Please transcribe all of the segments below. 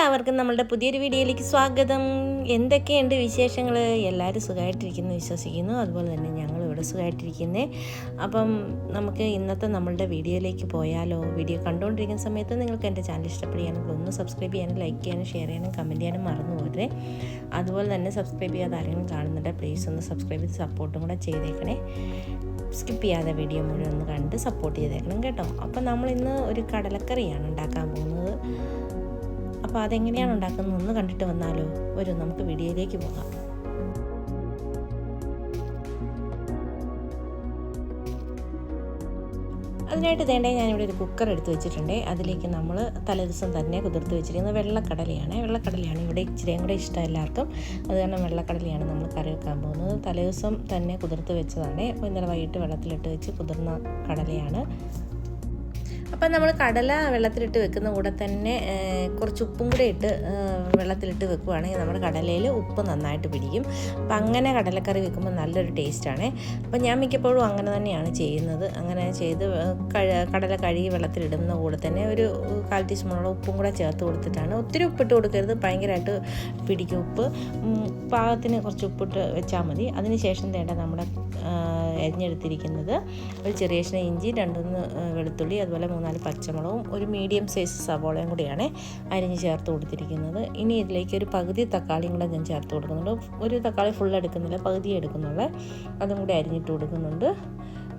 എല്ലാവർക്കും നമ്മളുടെ പുതിയൊരു വീഡിയോയിലേക്ക് സ്വാഗതം. എന്തൊക്കെയുണ്ട് വിശേഷങ്ങൾ? എല്ലാവരും സുഖമായിട്ടിരിക്കുന്നു വിശ്വസിക്കുന്നു. അതുപോലെ തന്നെ ഞങ്ങൾ ഇവിടെ സുഖമായിട്ടിരിക്കുന്നത്. അപ്പം നമുക്ക് ഇന്നത്തെ നമ്മളുടെ വീഡിയോയിലേക്ക് പോയാലോ? വീഡിയോ കണ്ടുകൊണ്ടിരിക്കുന്ന സമയത്ത് നിങ്ങൾക്ക് എൻ്റെ ചാനൽ ഇഷ്ടപ്പെടുകയാണെങ്കിൽ ഒന്ന് സബ്സ്ക്രൈബ് ചെയ്യാനും ലൈക്ക് ചെയ്യാനും ഷെയർ ചെയ്യാനും കമൻറ്റ് ചെയ്യാനും മറന്നു പോകരുത്. അതുപോലെ തന്നെ സബ്സ്ക്രൈബ് ചെയ്യാതെ ആരെങ്കിലും കാണുന്നുണ്ട് പ്ലീസ് ഒന്ന് സബ്സ്ക്രൈബ് ചെയ്ത് സപ്പോർട്ടും കൂടെ ചെയ്തേക്കണേ. സ്കിപ്പ് ചെയ്യാതെ വീഡിയോ മുഴുവൻ ഒന്ന് കണ്ട് സപ്പോർട്ട് ചെയ്തേക്കണം കേട്ടോ. അപ്പം നമ്മളിന്ന് ഒരു കടലക്കറിയാണ് ഉണ്ടാക്കാൻ പോകുന്നത്. അപ്പോൾ അതെങ്ങനെയാണ് ഉണ്ടാക്കുന്നത് ഒന്ന് കണ്ടിട്ട് വന്നാലോ? വരും, നമുക്ക് വീഡിയോയിലേക്ക് പോകാം. അതിനായിട്ട് വേണ്ടേ ഞാനിവിടെ ഒരു കുക്കർ എടുത്ത് വെച്ചിട്ടുണ്ട്. അതിലേക്ക് നമ്മൾ തലേദിവസം തന്നെ കുതിർത്ത് വെച്ചിരിക്കുന്നത് വെള്ളക്കടലയാണ്. ഇവിടെ ഇച്ചിരിയും കൂടെ ഇഷ്ടം എല്ലാവർക്കും. അത് കാരണം വെള്ളക്കടലയാണ് നമ്മൾ കറി വെക്കാൻ പോകുന്നത്. തലേദിവസം തന്നെ കുതിർത്ത് വെച്ചതാണ്. അപ്പോൾ ഇന്നലെ വൈകിട്ട് വെള്ളത്തിലിട്ട് വെച്ച് കുതിർന്ന കടലയാണ്. അപ്പം നമ്മൾ കടല വെള്ളത്തിലിട്ട് വെക്കുന്ന കൂടെ തന്നെ കുറച്ച് ഉപ്പും കൂടെ ഇട്ട് വെള്ളത്തിലിട്ട് വെക്കുകയാണെങ്കിൽ നമ്മുടെ കടലയിൽ ഉപ്പ് നന്നായിട്ട് പിടിക്കും. അപ്പം അങ്ങനെ കടലക്കറി വെക്കുമ്പോൾ നല്ലൊരു ടേസ്റ്റാണ്. അപ്പം ഞാൻ മിക്കപ്പോഴും അങ്ങനെ തന്നെയാണ് ചെയ്യുന്നത്. അങ്ങനെ ചെയ്ത് കടല കഴുകി വെള്ളത്തിലിടുന്ന കൂടെ തന്നെ ഒരു 1/4 ടീസ്പൂണോളം ഉപ്പും കൂടെ ചേർത്ത് കൊടുത്തിട്ടാണ്. ഒത്തിരി ഉപ്പിട്ട് കൊടുക്കരുത്, ഭയങ്കരമായിട്ട് പിടിക്കും ഉപ്പ്. പാകത്തിന് കുറച്ച് ഉപ്പിട്ട് വെച്ചാൽ മതി. അതിന് ശേഷം വേണ്ട നമ്മുടെ അരിഞ്ഞെടുത്തിരിക്കുന്നത് ഒരു ചെറിയ കഷ്ണം ഇഞ്ചി, 2-3 വെളുത്തുള്ളി, അതുപോലെ 3-4 പച്ചമുളകും ഒരു മീഡിയം സൈസ് സവോളയും കൂടിയാണ് അരിഞ്ഞ് ചേർത്ത് കൊടുത്തിരിക്കുന്നത്. ഇനി ഇതിലേക്ക് ഒരു പകുതി തക്കാളിയും കൂടെ ഞാൻ ചേർത്ത് കൊടുക്കുന്നുണ്ട്. ഒരു തക്കാളി ഫുൾ എടുക്കുന്നില്ല, പകുതി എടുക്കുന്നുള്ളൂ. അതും കൂടി അരിഞ്ഞിട്ട് കൊടുക്കുന്നുണ്ട്.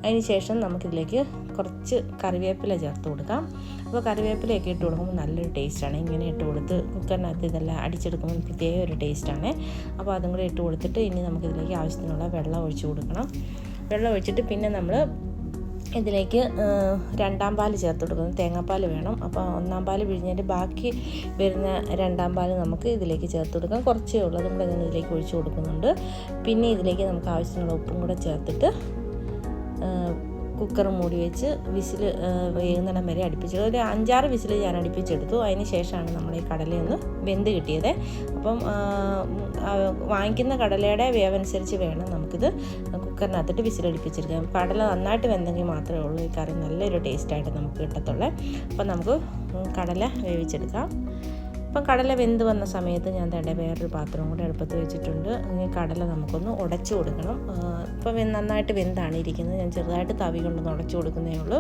അതിന് ശേഷം നമുക്കിതിലേക്ക് കുറച്ച് കറിവേപ്പില ചേർത്ത് കൊടുക്കാം. അപ്പോൾ കറിവേപ്പിലയൊക്കെ ഇട്ട് കൊടുക്കുമ്പോൾ നല്ലൊരു ടേസ്റ്റാണ്. ഇങ്ങനെ ഇട്ട് കൊടുത്ത് കുക്കറിനകത്ത് ഇതെല്ലാം അടിച്ചെടുക്കുമ്പോൾ പ്രത്യേക ഒരു ടേസ്റ്റാണ്. അപ്പോൾ അതും കൂടി ഇട്ട് കൊടുത്തിട്ട് ഇനി നമുക്കിതിലേക്ക് ആവശ്യത്തിനുള്ള വെള്ളം ഒഴിച്ച് കൊടുക്കണം. വെള്ളം ഒഴിച്ചിട്ട് പിന്നെ നമ്മൾ ഇതിലേക്ക് 2ാം പാല് ചേർത്ത് കൊടുക്കുന്നത്. തേങ്ങാപ്പാൽ വേണം. അപ്പോൾ 1ാം പാല് പിഴിഞ്ഞിട്ട് ബാക്കി വരുന്ന 2ാം പാല് നമുക്ക് ഇതിലേക്ക് ചേർത്ത് കൊടുക്കാം. കുറച്ചേ ഉള്ളൂ, അതും കൂടെ ഞാൻ ഇതിലേക്ക് ഒഴിച്ച് കൊടുക്കുന്നുണ്ട്. പിന്നെ ഇതിലേക്ക് നമുക്ക് ആവശ്യത്തിനുള്ള ഉപ്പും കൂടെ ചേർത്തിട്ട് കുക്കർ മൂടി വെച്ച് വിസിൽ വേകുന്നിടം വരെ അടുപ്പിച്ചത്. ഒരു 5-6 വിസിൽ ഞാൻ അടുപ്പിച്ചെടുത്തു. അതിന് ശേഷമാണ് നമ്മൾ ഈ കടലയൊന്ന് വെന്ത് കിട്ടിയത്. അപ്പം വാങ്ങിക്കുന്ന കടലയുടെ വേവനുസരിച്ച് വേണം നമുക്കിത് കുക്കറിനകത്തിട്ട് വിസിലടുപ്പിച്ചെടുക്കാം. കടല നന്നായിട്ട് വെന്തെങ്കിൽ മാത്രമേ ഉള്ളൂ ഈ കറി നല്ലൊരു ടേസ്റ്റായിട്ട് നമുക്ക് കിട്ടത്തുള്ളൂ. അപ്പം നമുക്ക് കടല വേവിച്ചെടുക്കാം. അപ്പം കടല വെന്ത് വന്ന സമയത്ത് ഞാൻ വേറൊരു പാത്രം കൂടെ അടുപ്പത്ത് വെച്ചിട്ടുണ്ട്. ഈ കടല നമുക്കൊന്ന് ഉടച്ചു കൊടുക്കണം. ഇപ്പം നന്നായിട്ട് വെന്താണ് ഇരിക്കുന്നത്. ഞാൻ ചെറുതായിട്ട് തവി കൊണ്ടൊന്ന് ഉടച്ചു കൊടുക്കുന്നേ ഉള്ളൂ.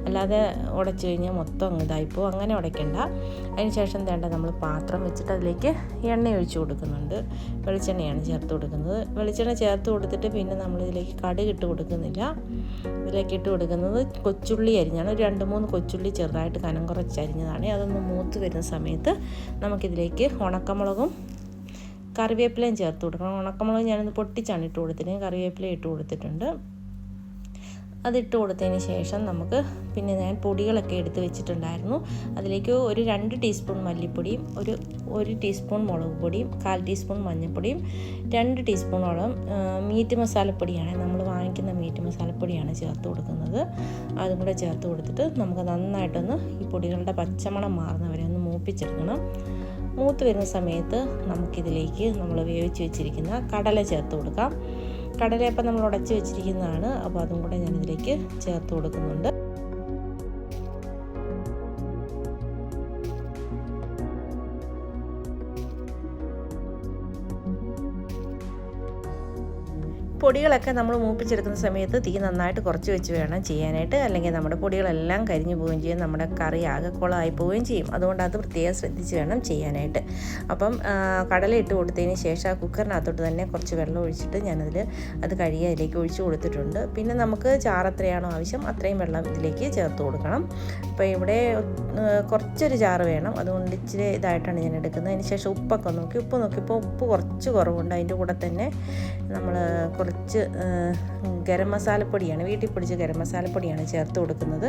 അല്ലാതെ ഉടച്ചു കഴിഞ്ഞാൽ മൊത്തം അങ്ങ് ഇതായിപ്പോവും. അങ്ങനെ ഉടയ്ക്കണ്ട. അതിന് ശേഷം നമ്മൾ പാത്രം വെച്ചിട്ട് അതിലേക്ക് എണ്ണ ഒഴിച്ച് കൊടുക്കുന്നുണ്ട്. വെളിച്ചെണ്ണയാണ് ചേർത്ത് കൊടുക്കുന്നത്. വെളിച്ചെണ്ണ ചേർത്ത് കൊടുത്തിട്ട് പിന്നെ നമ്മളിതിലേക്ക് കടുക് ഇട്ട് കൊടുക്കുന്നില്ല. ഇതിലേക്ക് ഇട്ട് കൊടുക്കുന്നത് കൊച്ചുള്ളി അരിഞ്ഞാണ്. ഒരു 2-3 കൊച്ചുള്ളി ചെറുതായിട്ട് കനം കുറച്ച് അരിഞ്ഞതാണ്. അതൊന്ന് മൂത്ത് വരുന്ന സമയത്ത് നമുക്കിതിലേക്ക് ഉണക്കമുളകും കറിവേപ്പിലയും ചേർത്ത് കൊടുക്കണം. ഉണക്കമുളക് ഞാനൊന്ന് പൊട്ടിച്ചാണ് ഇട്ട് കൊടുത്തിട്ട് കറിവേപ്പില ഇട്ട് കൊടുത്തിട്ടുണ്ട്. അതിട്ട് കൊടുത്തതിന് ശേഷം നമുക്ക് പിന്നെ ഞാൻ പൊടികളൊക്കെ എടുത്ത് വെച്ചിട്ടുണ്ടായിരുന്നു. അതിലേക്ക് ഒരു 2 ടീസ്പൂൺ മല്ലിപ്പൊടിയും ഒരു ടീസ്പൂൺ മുളക് പൊടിയും 1/4 ടീസ്പൂൺ മഞ്ഞൾപ്പൊടിയും 2 ടീസ്പൂണോളം മീറ്റ് മസാലപ്പൊടിയാണ്. നമ്മൾ വാങ്ങിക്കുന്ന മീറ്റ് മസാലപ്പൊടിയാണ് ചേർത്ത് കൊടുക്കുന്നത്. അതും കൂടെ ചേർത്ത് കൊടുത്തിട്ട് നമുക്ക് നന്നായിട്ടൊന്ന് ഈ പൊടികളുടെ പച്ചമണം മാറുന്നവരെ ഒന്ന് മൂപ്പിച്ചെടുക്കണം. മൂത്ത് വരുന്ന സമയത്ത് നമുക്കിതിലേക്ക് നമ്മൾ വേവിച്ച് വെച്ചിരിക്കുന്ന കടല ചേർത്ത് കൊടുക്കാം. കടലയപ്പം നമ്മൾ ഉടച്ച് വെച്ചിരിക്കുന്നതാണ്. അപ്പോൾ അതും കൂടെ ഞാനിതിലേക്ക് ചേർത്ത് കൊടുക്കുന്നുണ്ട്. പൊടികളൊക്കെ നമ്മൾ മൂപ്പിച്ചെടുക്കുന്ന സമയത്ത് തീ നന്നായിട്ട് കുറച്ച് വെച്ച് വേണം ചെയ്യാനായിട്ട്. അല്ലെങ്കിൽ നമ്മുടെ പൊടികളെല്ലാം കരിഞ്ഞു പോവുകയും ചെയ്യും, നമ്മുടെ കറി ആകെ കുളമായി പോവുകയും ചെയ്യും. അതുകൊണ്ട് അത് പ്രത്യേകം ശ്രദ്ധിച്ച് വേണം ചെയ്യാനായിട്ട്. അപ്പം കടല ഇട്ട് കൊടുത്തതിന് ശേഷം ആ കുക്കറിനകത്തോട്ട് തന്നെ കുറച്ച് വെള്ളം ഒഴിച്ചിട്ട് അത് കഴുകി അതിലേക്ക് ഒഴിച്ച് കൊടുത്തിട്ടുണ്ട്. പിന്നെ നമുക്ക് ചാറ് എത്രയാണോ ആവശ്യം അത്രയും വെള്ളം ഇതിലേക്ക് ചേർത്ത് കൊടുക്കണം. അപ്പോൾ ഇവിടെ കുറച്ചൊരു ചാറ് വേണം, അതുകൊണ്ട് ഇച്ചിരി ഇതായിട്ടാണ് ഞാൻ എടുക്കുന്നത്. അതിന് ശേഷം ഉപ്പൊക്കെ നോക്കിയപ്പോൾ ഉപ്പ് കുറച്ച് കുറവുണ്ട്. അതിൻ്റെ കൂടെ തന്നെ നമ്മൾ കുറച്ച് ഗരം മസാലപ്പൊടിയാണ്, വീട്ടിൽ പൊടിച്ച ഗരം മസാലപ്പൊടിയാണ് ചേർത്ത് കൊടുക്കുന്നത്.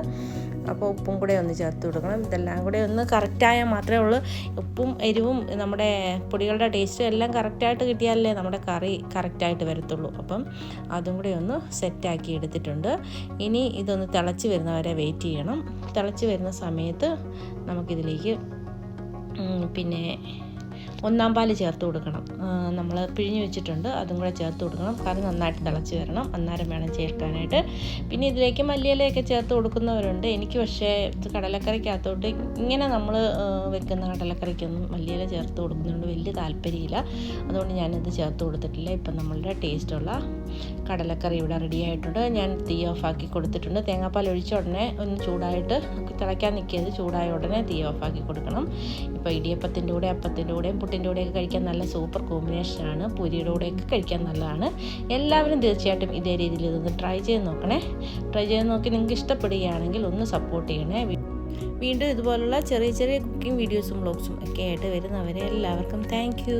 അപ്പോൾ ഉപ്പും കൂടെ ഒന്ന് ചേർത്ത് കൊടുക്കണം. ഇതെല്ലാം കൂടെ ഒന്ന് കറക്റ്റായാൽ മാത്രമേ ഉള്ളൂ. ഉപ്പും എരിവും നമ്മുടെ പൊടികളുടെ ടേസ്റ്റും എല്ലാം കറക്റ്റായിട്ട് കിട്ടിയാലേ നമ്മുടെ കറി കറക്റ്റായിട്ട് വരത്തുള്ളൂ. അപ്പം അതും കൂടെ ഒന്ന് സെറ്റാക്കി എടുത്തിട്ടുണ്ട്. ഇനി ഇതൊന്ന് തിളച്ച് വരുന്നവരെ വെയിറ്റ് ചെയ്യണം. തിളച്ച് വരുന്ന സമയത്ത് നമുക്കിതിലേക്ക് പിന്നെ ഒന്നാം പാല് ചേർത്ത് കൊടുക്കണം. നമ്മൾ പിഴിഞ്ഞ് വെച്ചിട്ടുണ്ട്, അതും കൂടെ ചേർത്ത് കൊടുക്കണം. കറി നന്നായിട്ട് തിളച്ച് വരണം, അന്നേരം വേണം ചേർക്കാനായിട്ട്. പിന്നെ ഇതിലേക്ക് മല്ലിയിലയൊക്കെ ചേർത്ത് കൊടുക്കുന്നവരുണ്ട്. എനിക്ക് പക്ഷേ കടലക്കറിക്കകത്തോട്ട് ഇങ്ങനെ നമ്മൾ വെക്കുന്ന കടലക്കറിക്കൊന്നും മല്ലിയില ചേർത്ത് കൊടുക്കുന്നതുകൊണ്ട് വലിയ താല്പര്യമില്ല. അതുകൊണ്ട് ഞാനിത് ചേർത്ത് കൊടുത്തിട്ടില്ല. ഇപ്പം നമ്മളുടെ ടേസ്റ്റുള്ള കടലക്കറി ഇവിടെ റെഡി ആയിട്ടുണ്ട്. ഞാൻ തീ ഓഫാക്കി കൊടുത്തിട്ടുണ്ട്. തേങ്ങാപ്പാൽ ഒഴിച്ച ഉടനെ ഒന്ന് ചൂടായിട്ട് തിളയ്ക്കാൻ നിൽക്കിയത്, ചൂടായ ഉടനെ തീ ഓഫാക്കി കൊടുക്കണം. ഇപ്പോൾ ഇടിയപ്പത്തിൻ്റെ കൂടെ, അപ്പത്തിൻ്റെ കൂടെയും പുട്ടിൻ്റെ കൂടെയൊക്കെ കഴിക്കാൻ നല്ല സൂപ്പർ കോമ്പിനേഷനാണ്. പൂരിയുടെ കൂടെയൊക്കെ കഴിക്കാൻ നല്ലതാണ്. എല്ലാവരും തീർച്ചയായിട്ടും ഇതേ രീതിയിൽ ഇതൊന്ന് ട്രൈ ചെയ്ത് നോക്കണേ. ട്രൈ ചെയ്ത് നോക്കി നിങ്ങൾക്ക് ഇഷ്ടപ്പെടുകയാണെങ്കിൽ ഒന്ന് സപ്പോർട്ട് ചെയ്യണേ. വീണ്ടും ഇതുപോലുള്ള ചെറിയ ചെറിയ കുക്കിംഗ് വീഡിയോസും വ്ളോഗ്സും ഒക്കെ ആയിട്ട് വരുന്നവരെ എല്ലാവർക്കും താങ്ക് യു.